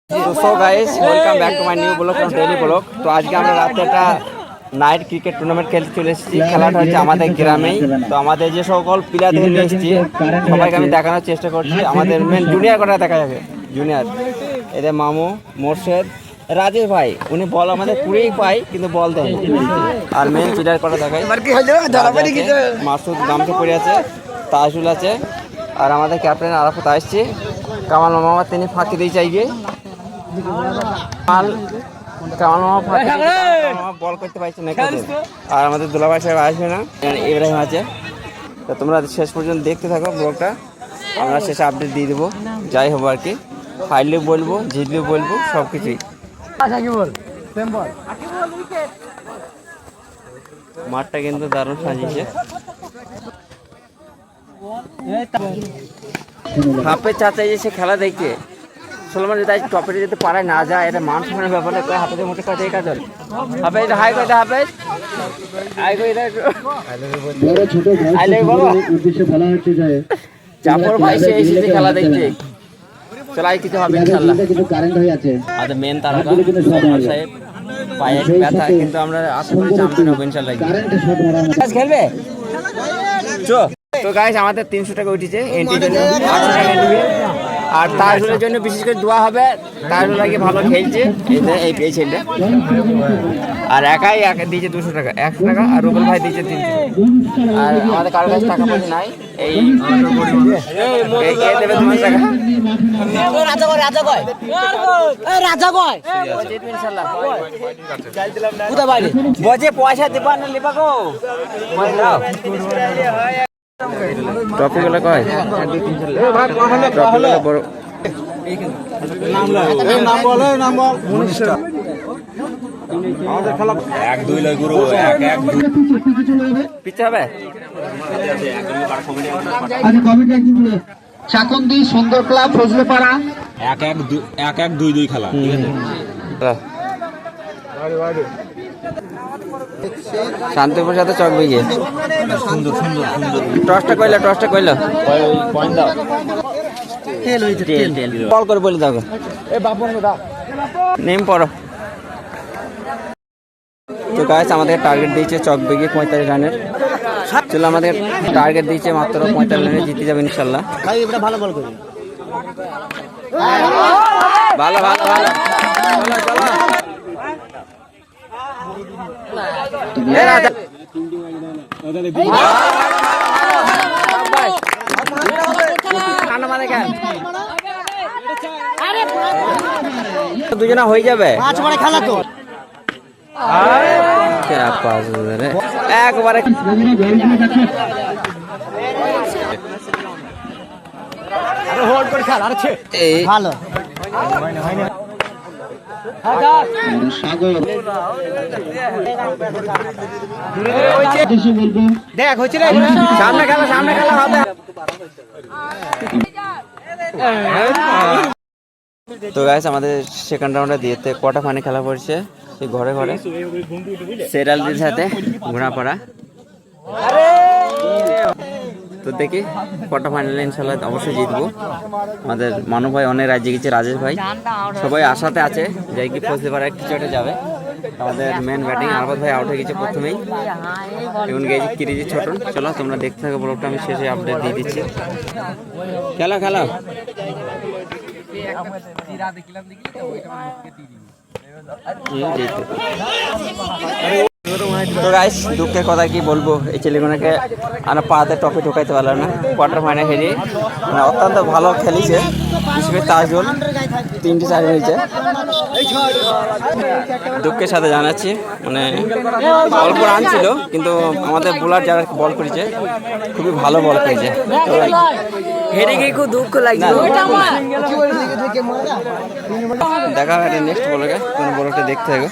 So guys welcome back to my new blog from daily blog. তো আজকে আমরা রাতে একটা নাইট ক্রিকেট টুর্নামেন্ট খেলতে চলে এসেছি। খেলাটা হচ্ছে আমাদের গ্রামেই। তো আমাদের যে সকল প্লেয়ারদের নিয়ে এসেছি সবাইকে আমি দেখানোর চেষ্টা করছি। আমাদের মেন জুনিয়র কটা দেখা যাবে, জুনিয়র এদের মামু মোর্শেদ রাজেশ ভাই, উনি বল আমাদের পুরেই পাই কিন্তু বল দেয়। আর মেন প্লেয়ার কটা দেখাই, মাসুদ গামছা পড়ে আছে, তাজুল আছে, আর আমাদের ক্যাপ্টেন আরাফাত আসছে। কামাল মামা তিনি ফাঁকি দিয়ে চাইবে, কামাল মামা ফাঁকি বল করতে পারছে না। আর আমাদের দুলাভাই সাহেব আসবে না, ইব্রাহিম আছে। তো তোমরা শেষ পর্যন্ত দেখতে থাকো ব্লগটা, আমরা শেষে আপডেট দিয়ে দেবো। যাই হবো আর কি, হারলেও বলবো, জিতলেও বলবো, সব কিছুই। মাঠটা কিন্তু দারুণ সাজিয়েছে। হাফে চাচা এসে খেলা দেখছে, সলমান যদি টপে যেতে পারে না যায়, এটা মান সম্মানের ব্যাপারে হাফেজে মোটে কাছে এই কাজ হাফেজ হাই করে হাফেজ জাফর ভাই সে এসেছে খেলা দেখছে। চলাই কিছু হবে ইনশাআল্লাহ। আর মেন তারকা সলমান সাহেব পায়ে ব্যথা, কিন্তু আমরা আশা করি চ্যাম্পিয়ন হবো ইনশাআল্লাহ। খেলবে চো। তো গাইস আমাদের 300 টাকা উঠেছে এন্ট্রির জন্য, 800 টাকা নেবে। আর তাজুলের জন্য বিশেষ করে দোয়া হবে, তাজুল আগে ভালো খেলছে এই ছেলেটা। আর একাই দিয়েছে 200 টাকা, 100 টাকা। আর রুবেল ভাই দিয়েছে 300। আর আমাদের কারোর কাছে টাকা পয়সা নাই, এই কে দেবে 200 টাকা? বজে পয়সা দেবা না লেবা গো ট্রফি গুলো কয় ট্রফি বড় নাম বলো, নাম বল। আমাদের খেলা 1-2 লয় গুরু, 1-1 পিছে হবে। আজ কমিটি একদিন চাকন্দি সুন্দর ক্লাব ফজলেপাড়া 1-1-2 খেলা, ঠিক আছে। শান্তিপুর সাথে চক বিগে সুন্দর সুন্দর সুন্দর। টসটা কইলো পয়েন্ট দাও। কল করে বলে দাও, নেম পড়ো। তো গাইস আমাদের টার্গেট দিয়েছে চক বিগে 45 রানের। চলো আমাদের টার্গেট দিয়েছে মাত্র 45 রানে, জিতে যাবে ইনশাল্লাহ। ভালো বল করি, ভালো ভালো ভালো। চলো দুজনা হয়ে যাবে খেলা তো একবারে। ভালো দেখ হচ্ছে সামনে খেলা হবে। তো গাইস আমাদের সেকেন্ড রাউন্ডে দিয়েতে কোয়ার্টার ফাইনাল খেলা পড়ছে ঘরে ঘরে সেরালদের সাথে ঘোরাপড়া। তো দেখি কোয়ার্টার ফাইনালে ইনশাল্লাহ অবশ্যই জিতবো। আমাদের মানব ভাই অনেক রাজ্যে গেছে, রাজেশ ভাই সবাই আশাতে আছে যাই কি ফসলে পারে কিছু একটা যাবে। আমাদের মেন ব্যাটিং আরাফাত ভাই আউট হয়ে গেছে প্রথমেই, এখন গেছে কিরিজি ছোট। চলো তোমরা দেখতে থাকো ব্লগটা, আমি শেষে আপডেট দিয়ে দিচ্ছি। খেলা তো গাইস দুঃখের কথা কি বলবো, এই ছেলেগুলোকে আমরা পাড়াতে টপে ঢোকাইতে পারলাম না। কোয়ার্টার ফাইনাল হেরে মানে অত্যন্ত ভালো খেলেছে, বিশেষ করে তাজুল 3টে 4 হয়েছে। দুঃখের সাথে জানাচ্ছি, মানে অল্প রান ছিল কিন্তু আমাদের বোলার যারা বল করেছে খুবই ভালো বল করেছে। হেরে গিয়ে খুব দুঃখ লাগছে। দেখা হয় নেক্সট বলকে, কোন বলটা দেখতে হবে।